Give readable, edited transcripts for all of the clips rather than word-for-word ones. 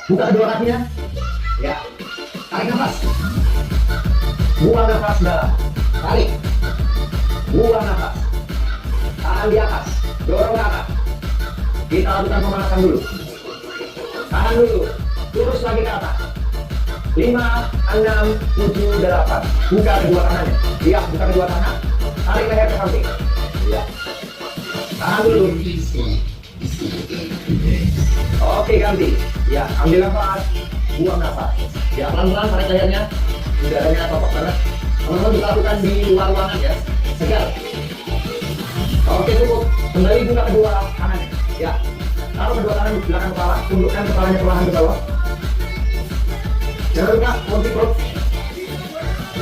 Buka kedua kakinya. Ya. Tarik nafas. Buang nafas dalam. Tarik. Buang nafas. Tahan di atas. Dorong ke atas. Kita lakukan pemanasan dulu. Tahan dulu. Lurus lagi ke atas. 5, 6, 7, 8. Buka kedua tangannya. Iya, buka kedua tangan. Tarik leher ke samping. Iya. Tahan dulu. Oke, ganti. Ya, ambil nafas. Buang nafas. Ya, pelan-pelan tarik lehernya. Udaranya cocok banget. Teman-teman bisa lakukan di luar ruangan ya. Segar. Oke, cukup. Kembali buka kedua tangannya. Ya. Taruh kedua tangan di belakang kepala. Tundukkan kepalanya perlahan ke bawah. Jangan lupa kunci perut.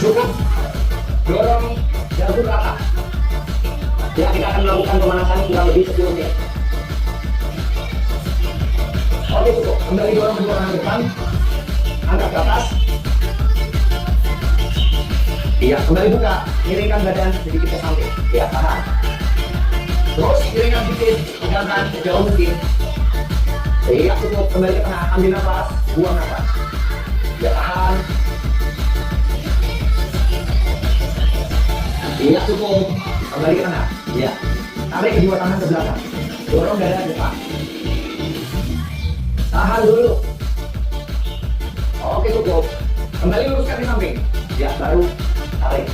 Cukup. Dorong jantung ke atas. Ya, kita akan melakukan pemanasan kurang lebih 10 menit. Oke, cukup. Kembali dorong kedua tangan ke depan. Angkat ke atas. Iya, kembali buka. Miringkan badan sedikit ke samping. Ya, tahan. Terus miringkan sedikit, pegangkan sejauh mungkin. Iya, cukup. Kembali ke tengah. Ambil nafas, buang nafas. Ya, tahan. Iya, cukup. Kembali ke tengah. Ya. Tarik kedua tangan ke belakang. Dorong dada ke depan. Tahan dulu. Oke, cukup. Kembali luruskan di samping. Ya, baru tarik.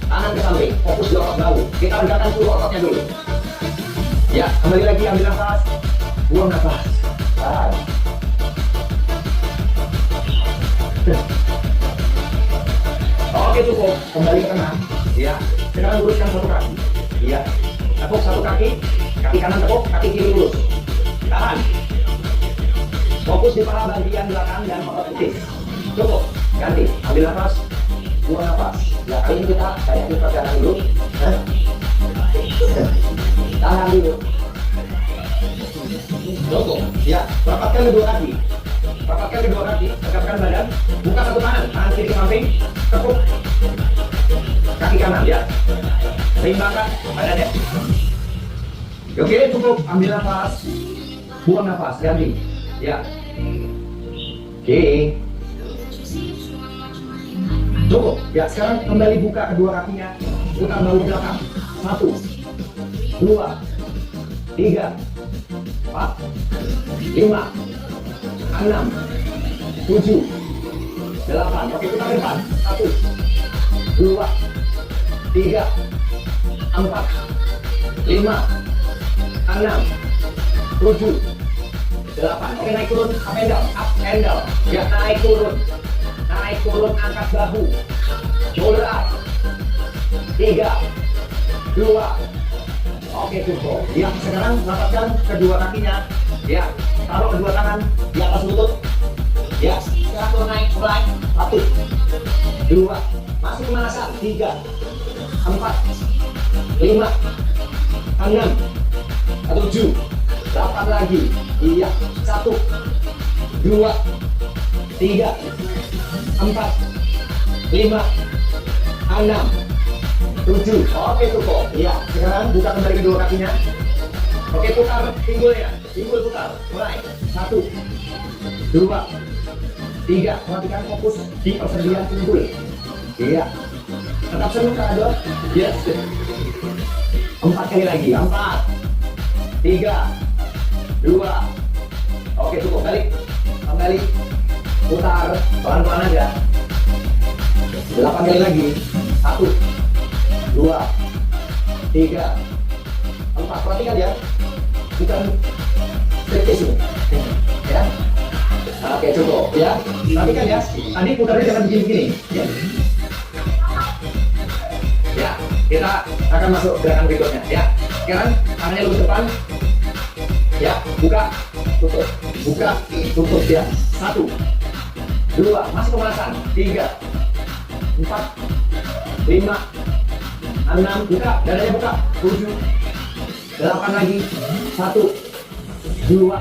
Tangan ke samping. Fokus di otot bahu. Kita regangkan seluruh ototnya dulu. Ya, kembali lagi. Ambil nafas. Buang nafas. Tahan. Oke, cukup. Kembali ke tengah. Ya. Sekarang luruskan satu kaki. Ya. Tepuk satu kaki. Kaki kanan tepuk. Kaki kiri lurus. Tahan. Fokus di paha bagian belakang dan otot betis. Cukup. Ganti. Ambil nafas. Buang nafas. Ya, kali ini kita kayak perjalanan dulu. Tahan dulu. Cukup. Ya. Rapatkan kedua kaki. Rapatkan kedua kaki. Tegapkan badan. Buka satu tangan. Tangan kiri ke samping. Tepuk kaki kanan ya. Seimbangkan badannya. Oke, cukup. Ambil nafas. Buang nafas. Ganti. Ya. Oke. Cukup. Ya, sekarang kembali buka kedua kakinya. Putar bahu belakang. 1, 2, 3, 4, 5, 6, 7, 8. Oke, kita ke depan. 1, 2, 3, 4, 5, 6, 7, 8. Oke, naik turun. Up and down. Up and down. Ya, naik turun. Naik turun, angkat bahu. Shoulder up. 3, 2. Oke, cukup. Ya, sekarang rapatkan kedua kakinya. Ya, taruh kedua tangan di atas lutut. Ya, sekarang turun naik mulai. 1, 2. Masuk pemanasan. 3, 4, 5, 6, 7, 8 lagi. Iya. 1, 2, 3, 4, 5, 6, 7. Oke, cukup. Iya. Sekarang buka kembali kedua kakinya. Oke, putar pinggulnya. Pinggul putar. Mulai. 1, 2, 3. Perhatikan fokus di persendian pinggul. Iya. Tetap senyum Kak. Yes. 4 kali lagi. 4, 3, 2. Oke, cukup. Balik. Kembali. Putar. Pelan-pelan aja. 8 kali lagi. 1, 2, 3, 4. Perhatikan ya. Bukan striptease ini. Ya. Oke, cukup ya. Perhatikan ya. Tadi putarnya jangan begini-begini. Ya. Ya. Kita akan masuk gerakan berikutnya. Ya. Sekarang tangannya lurus depan. Ya. Buka. Tutup. Buka. Tutup ya. 1, 2. Masuk pemanasan. 3, 4, 5, 6. Buka. Dadanya buka. 7, 8 lagi. 1, 2,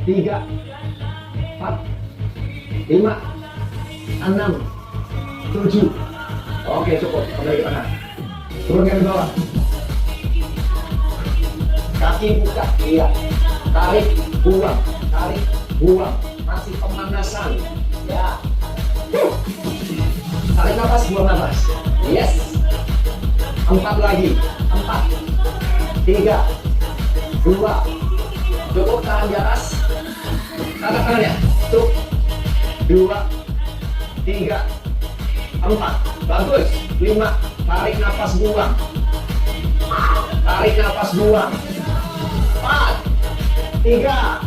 3, 4, 5, 6, 7. Oke, cukup. Kembali ke tengah. Turunkan ke bawah. Kaki buka. Iya. Tarik. Buang. Tarik. buang, masih pemanasan. Ya. Tarik nafas, buang nafas. Yes. 4 lagi. 4, 3, 2. Cukup, tahan di atas. Angkat tangannya. 1, 2, 3, 4. Bagus. 5. Tarik nafas, buang. Tarik nafas, buang. 4, 3,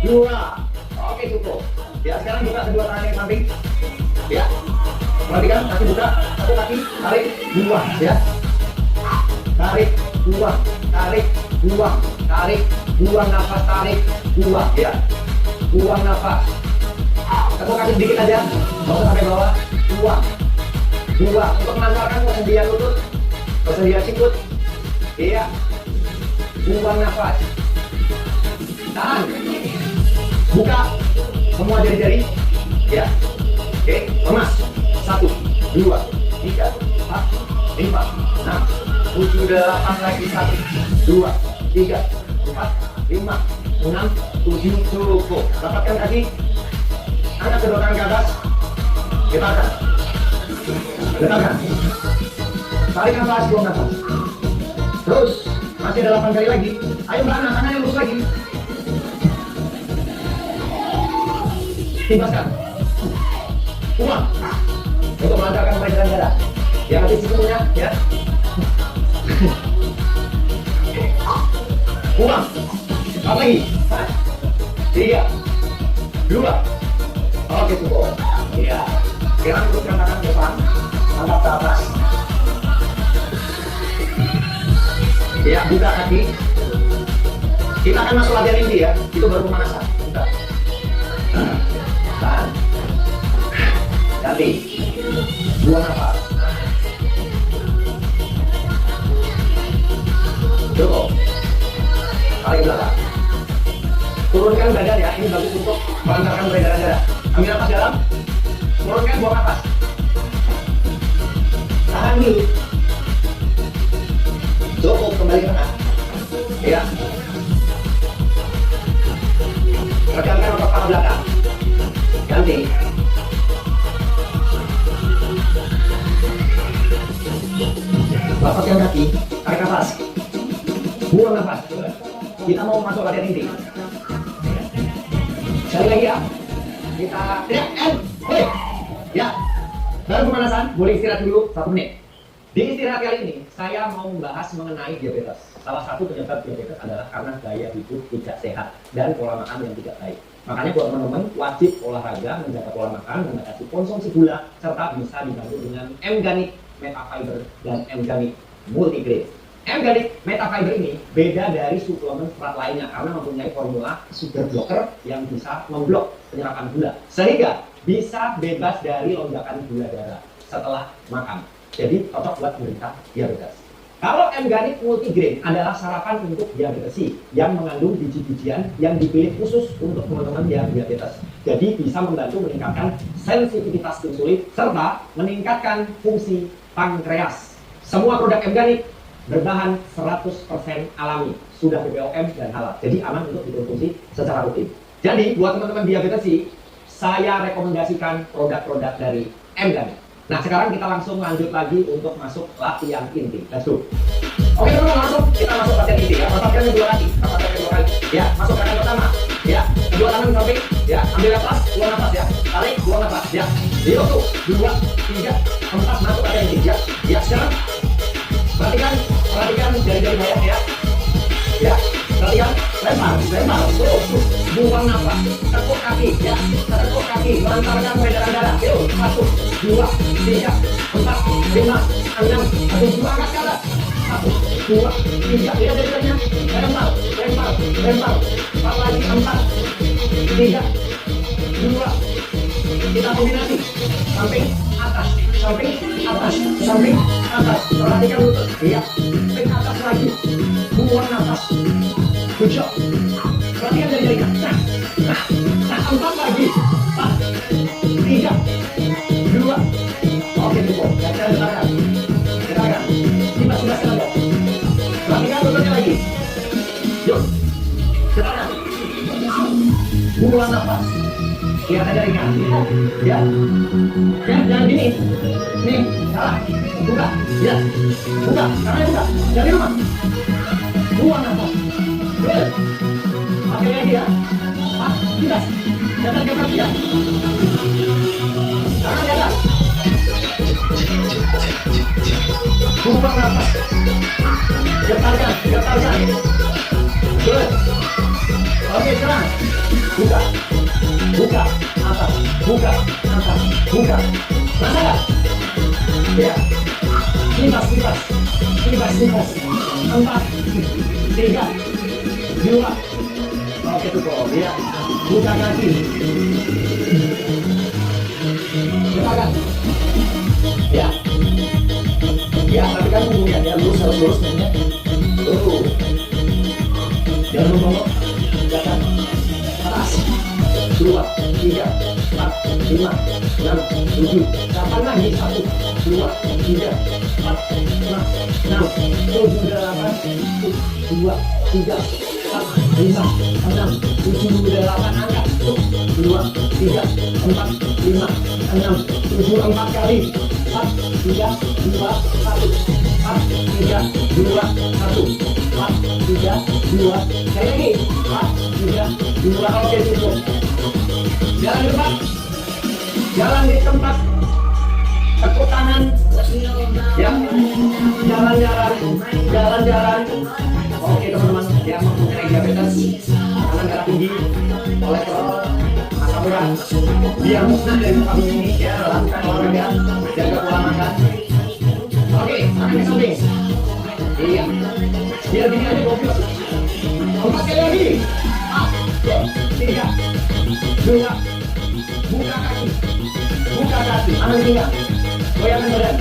2. Oke, cukup. Ya, sekarang buka kedua tangan yang samping. Ya. Perhatikan, kaki buka, satu kaki, tarik, buang, ya. Tarik, buang, tarik, buang, tarik, buang nafas, tarik, buang, ya. Buang nafas. Satu kaki sedikit aja, bawa sampai bawah, buang, buang. Untuk mengantarkan persendian lutut, persendian sikut, iya. Buang nafas. Tahan. Buka semua jari-jari, ya. Oke, lemas. 1, 2, 3, 4, 5, 6, 7, 8 lagi. 1, 2, 3, 4, 5, 6, 7. Cukup. Dapatkan kaki. Angkat kedua tangan ke atas. Getarkan. Getarkan. Tarik nafas, buang nafas. Terus. Masih ada 8 kali lagi. Ayo berangkat, tangannya lurus lagi. Timbaskan. Buang. Untuk melancarkan peredaran darah. Yang nanti sikunya, ya. Buang. 4 lagi. 3, 2. Oke, cukup. Iya. Sekarang luruskan tangan ke depan. Angkat ke atas. Ya, buka kaki. Kita akan masuk latihan inti, ya. Itu baru pemanasan. Buka. Tahan. Ganti. Buang nafas. Cukup. Tarik belakang. Turunkan badan, ya. Ini bagus untuk melancarkan peredaran darah. Ambil nafas dalam. Turunkan, buang nafas. Tahan dulu. Cukup, kembali ke tengah. Ya. Regangkan otot paha belakang. Ganti. Lepaskan kaki, tarik nafas. Buang nafas. Kita mau masuk latihan inti. Sekali lagi, ya. Kita ya. Baru pemanasan, boleh istirahat dulu 1 menit. Di istirahat kali ini, saya mau membahas mengenai diabetes. Salah satu penyebab diabetes adalah karena gaya hidup tidak sehat dan pola makan yang tidak baik. Makanya buat teman-teman wajib olahraga, menjaga pola makan, membatasi konsumsi gula, serta bisa dibantu dengan M-Organic Metafiber dan M-Organic Multigrain. M-Organic Metafiber ini beda dari suplemen serat lainnya karena mempunyai formula sugar blocker yang bisa memblok penyerapan gula, sehingga bisa bebas dari lonjakan gula darah setelah makan. Jadi cocok buat penderita diabetes. Kalau M-Organic Multigrain adalah sarapan untuk diabetesi yang mengandung biji-bijian yang dipilih khusus untuk teman-teman yang diabetes. Jadi bisa membantu meningkatkan sensitivitas insulin serta meningkatkan fungsi pankreas. Semua produk M-Organic berbahan 100% alami, sudah BPOM dan halal. Jadi aman untuk dikonsumsi secara rutin. Jadi buat teman-teman diabetesi, saya rekomendasikan produk-produk dari M-Organic. Nah, sekarang kita langsung lanjut lagi untuk masuk latihan inti. Let's go. Oke, teman-teman, langsung kita masuk latihan inti, ya. Rapatkan kedua kaki. Rapatkan kedua kaki. Ya, masuk gerakan pertama. Ya, kedua tangan di samping. Ya, ambil nafas, buang nafas, ya. Tarik, buang nafas, ya. Yuk, tuh. 2, 3, 4, masuk latihan inti, ya. Ya, sekarang perhatikan jari-jari bayang, ya. Ya, perhatikan, lempar, tuh. Buang nafas, tekuk kaki, ya. Tekuk kaki, melancarkan peredaran darah. Yuk, 1, 2, 3, 4, 5, 6, 7, angkat ke atas. 1, 2, 3, lihat jari-jarinya. Lempar. 4 lagi, 4, 3, 2. Kita kombinasi. Samping, atas. Perhatikan lutut. Iya. Samping atas lagi. Buang nafas. Good job. Perhatikan jari-jarinya. Nah, 4 lagi. 3, 2. Oke, cukup. Kita getarkan. Sudah senang, dong. Perhatikan lututnya lagi. Yuk. Getarkan. Buang nafas. Lihat aja ringan. Ya. Ya, jangan gini. Nih, salah. Buka. Ya. Buka. Tangannya buka. Dari rumah. Buang nafas. Good. Pakai lagi ya. Tidak. Getar-getar ya. Tangan di atas. Buang nafas. Getarkan, getarkan. Good. Oke, serang. Buka. Buka. Atas. Buka. Atas. Buka. Rasakan. Ya. Lipas, lipas. Lipas, lipas. 4, 3, 2. Oke, cukup. Ya. Buka kaki. Getarkan. Ya. Ya, tapi kan punggungnya ya lurus, harus lurus ya. Jangan lupa getarkan. Atas. 2, 3, 4, 5, 6, 7. Kapan lagi? 1, 2, 3, 4, 5, 6, 7, 8, 2, 3, 4, 5, 6, 7, 8. Angkat. 2, 3, 4, 5, 6, 7. 4 kali. 4, 3, 2, 1. 4, 3, 2, 1. 4, 3, 2. Sekali lagi. 4, 3, 2. Oke, cukup. Jalan di depan. Jalan di tempat. Tekuk tangan. Ya. Jalan-jalan. Jalan-jalan. Oke, teman-teman yang mempunyai diabetes, tekanan darah tinggi, kolesterol, asam urat, biar musnah dari muka bumi ini, ya, lakukan olahraga, jaga pola makan. Oke, tangan ke samping. Iya. Biar gini aja goblok. 4 kali lagi. 3, 2. Buka kaki. Buka kaki. Tangan tinggal. Goyangkan badan.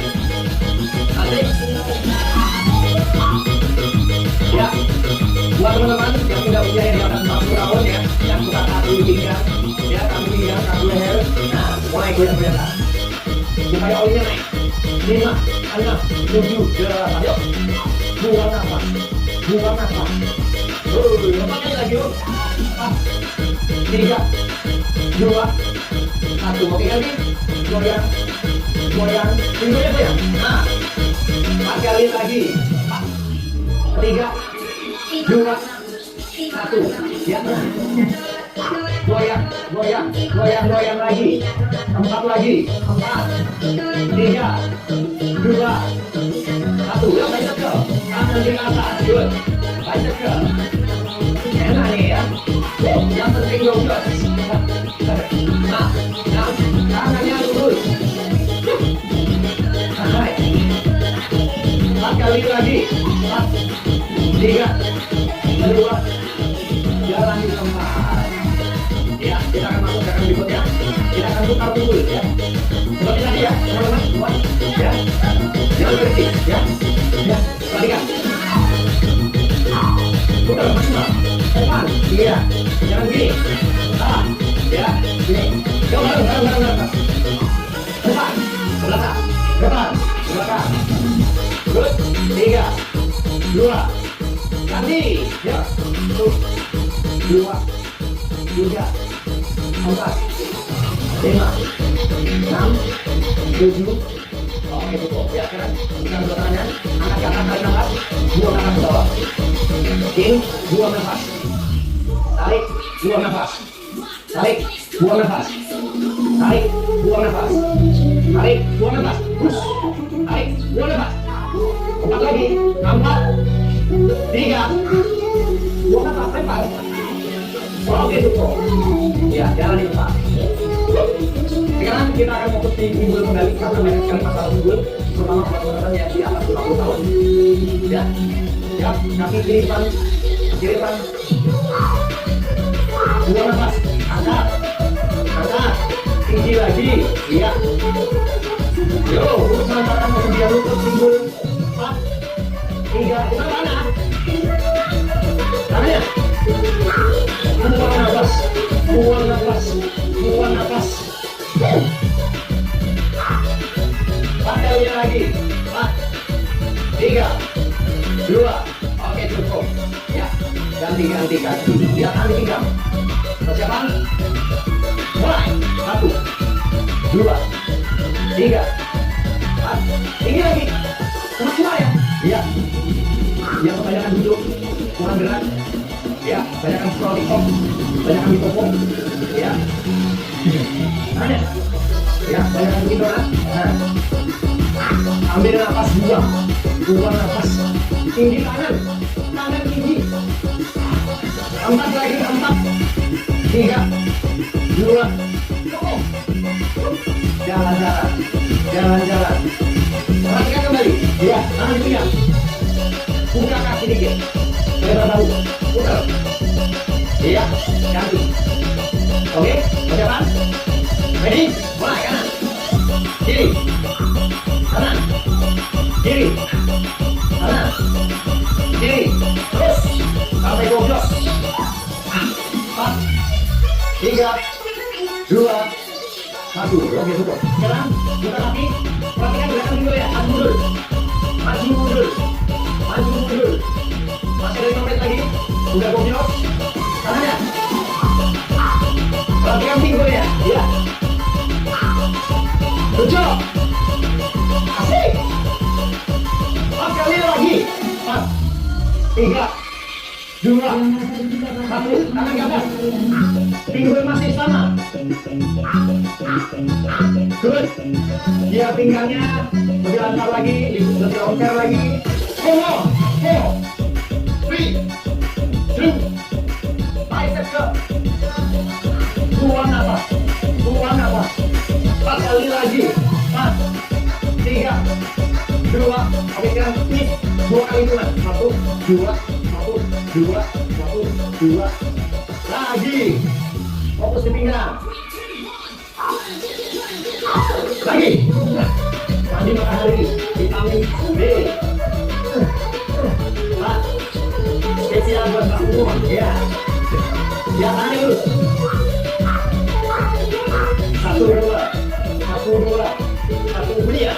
Asik. Ya. Buat teman-teman yang sudah usia yang di atas 40 tahun ya, yang suka kaku pinggang, ya, kaku pinggang, kaku leher. Nah, mulai goyang-goyang. Supaya olinya naik. 5, 6, 7, 8. Yuk. Buang nafas. Buang nafas. Lepas lagi yuk. 4, 3, 2, 1. Oke, ganti. Goyang. Goyang. Pinggulnya goyang. Nah. 4 kali lagi. 3, 2, 1. Ya. Goyang. Goyang. Goyang. Goyang lagi. 4 lagi. 4, 3, 2, 1. Ya, bicycle. Tangan di atas. Good. Bicycle. Enak nih ya. Yang penting yoga. Nah, tangannya lurus. Baik. 4 kali lagi. 4, 3, 2. Jalan di tempat. Ya, kita akan masuk ke yang berikutnya. Kita akan putar tunggul ya. Seperti tadi ya, teman-teman. Ya. Jangan berhenti ya. Ya, perhatikan. Putar maksimal. Depan. Iya. Jangan gini. Salah. Ya. Gini. Coba bareng. Depan. Belakang. Depan. Belakang. Good. 3, 2. Ganti. Ya. 1, 2, 3, 4, 5, 6, 7. Oke, cukup. Ya, sekarang bukan dua tangannya. Angkat ke atas, tarik nafas. Buang nafas ke bawah. In, buang nafas. Tarik, buang nafas. Tarik, buang nafas. Tarik, buang nafas. Tarik, buang nafas. Push. Tarik, buang nafas. 4 lagi. 4, 3. Buang nafas, lempar. Oke, cukup. Ya, jalan di depan. Sekarang kita akan fokus di pinggul kembali karena banyak sekali masalah pinggul, terutama buat teman-teman yang di atas 50 tahun. Ya, ya, kaki kiri depan, buang nafas, angkat, tinggi lagi, iya. Yo, terus mengangkatkan kemudian lutut pinggul. 4, 3, bukan mana? Tangannya. Buang nafas, buang nafas, buang nafas. 4 kali lagi. 4, 3, 2. Oke, cukup. Ya, ganti kaki. Ya, tangan di pinggang. Persiapan. dua, tiga, empat. Tinggi lagi. Cuma ya. Iya. Dia kebanyakan duduk, kurang gerak. Ya, kebanyakan scroll TikTok, kebanyakan di toko. Ya. Tanya. Ya, kebanyakan bikin donat. Nah. Ambil nafas, buang. Buang nafas. Tinggi kanan. Kanan tinggi. 4 lagi, 4. 3, 2. Cukup. Jalan-jalan. Jalan-jalan. Perhatikan kembali. Ya, tangan dipegang. Buka kaki dikit. Lebar bahu. Putar. Iya, ganti. Oke, ke depan. Ready? Mulai kanan. Kiri. Kanan. Kiri. Kanan. Kiri. Terus sampai goblos. 4, 3, 2, 1. Oke, cukup. Sekarang buka kaki. Perhatikan belakang dulu ya. Maju mundur. Maju mundur. Maju mundur. Masih ada 5 menit lagi. Udah goblos. Tangannya. Perhatikan pinggulnya. Ya. Lucu. Asik. 4 kali lagi. 4, 3, 2, 1. Tangan ke atas. Pinggul masih sama. Good. Dia pinggangnya lebih lancar lagi, lebih longgar lagi. 4, 3, 2, bicep ke. Buang nafas. Buang nafas. 4 kali lagi. 4, 3, 2. Oke, sekarang split 2 kali hitungan. 1, 2, 1, 2, 1, 2. Lagi. Fokus di pinggang. Lagi. Mandi matahari. Vitamin B. Pak. Spesial buat Pak Umum. Ya. Ya, tahan dulu. 1, 2. 1, 2. 1, beli ya.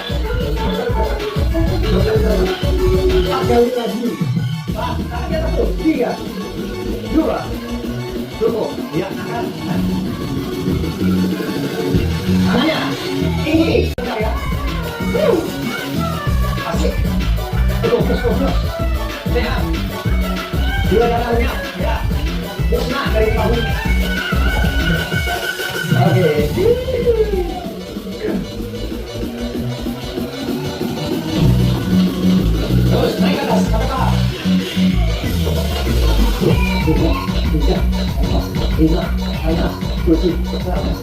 4 kali lagi. Pak, tangannya terus. 3, 2. Cukup. Ya, tangan. Tangannya. Tinggi. Bentar ya. Asik. Fokus. Sehat. Dua dadanya. Ya. Musnah dari bahu. Oke. Terus naik ke atas. Sampai bawah. 3, 4, 5, 6, 7, 8,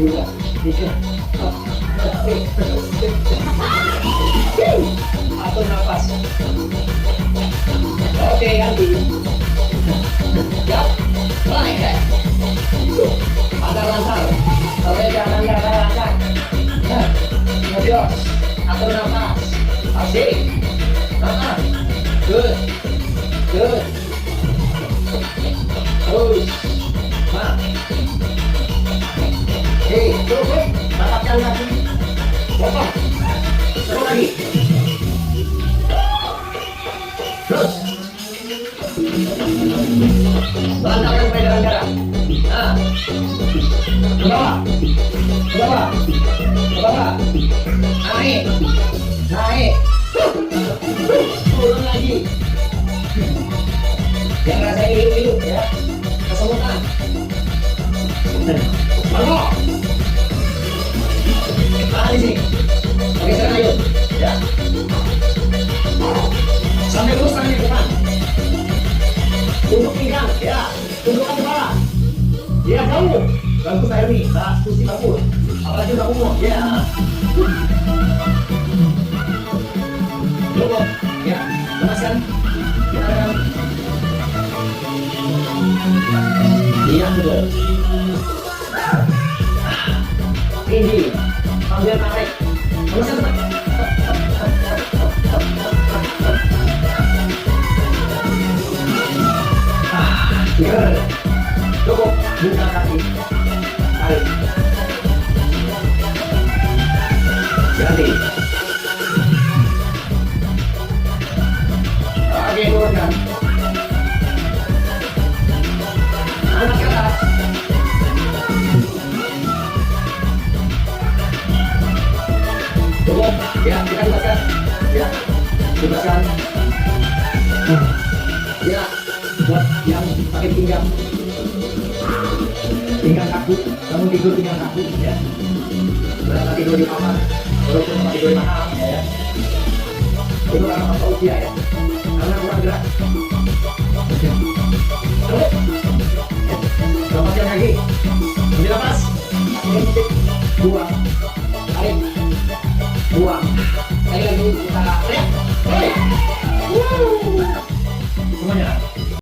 2, 3, 4. Atur nafas. Oke, ganti. Siap. Mulai deh. Agar lancar. Sampai jangan lancar. Ngedios. Atur nafas. Asik. Good. Terus. Nah. Terus. Tatapkan lagi. Potong. Terus lagi. Terus. Lancarkan peredaran darah. Nah. Ke bawah. Ke bawah. Ke bawah. Naik. Naik. Turun lagi. Yang rasa hidup ya. Kesemutan. Mantap. Tahan di sini. Oke, sekarang ayo. Ya. Sampai lurus tangannya ke depan. Untuk pinggang, ya. Tundukkan kepala. Ya, kamu. Bantu saya nih. Nah, kursi kamu. Apalagi udah umur. Ya. Cukup. Ya. Lepaskan. Kita akan. Iya, betul. Tinggi. Sambil tarik. Lepaskan teman. Cukup. Buka kaki. Tarik. Ganti. Oke, turunkan. Angkat ke atas. Ya, kita bebaskan. Ya, bebaskan. Ya, buat yang pakai pinggang kaku, kamu tidur pinggang kaku, ya. Berapa tidur di kamar, walaupun tempat tidur mahal, ya. Itu karena faktor usia, ya. Karena kurang gerak. Terus, lepaskan kaki, ambil nafas, buang, tarik, buang. Sekali lagi kita teriak, hoi, semuanya.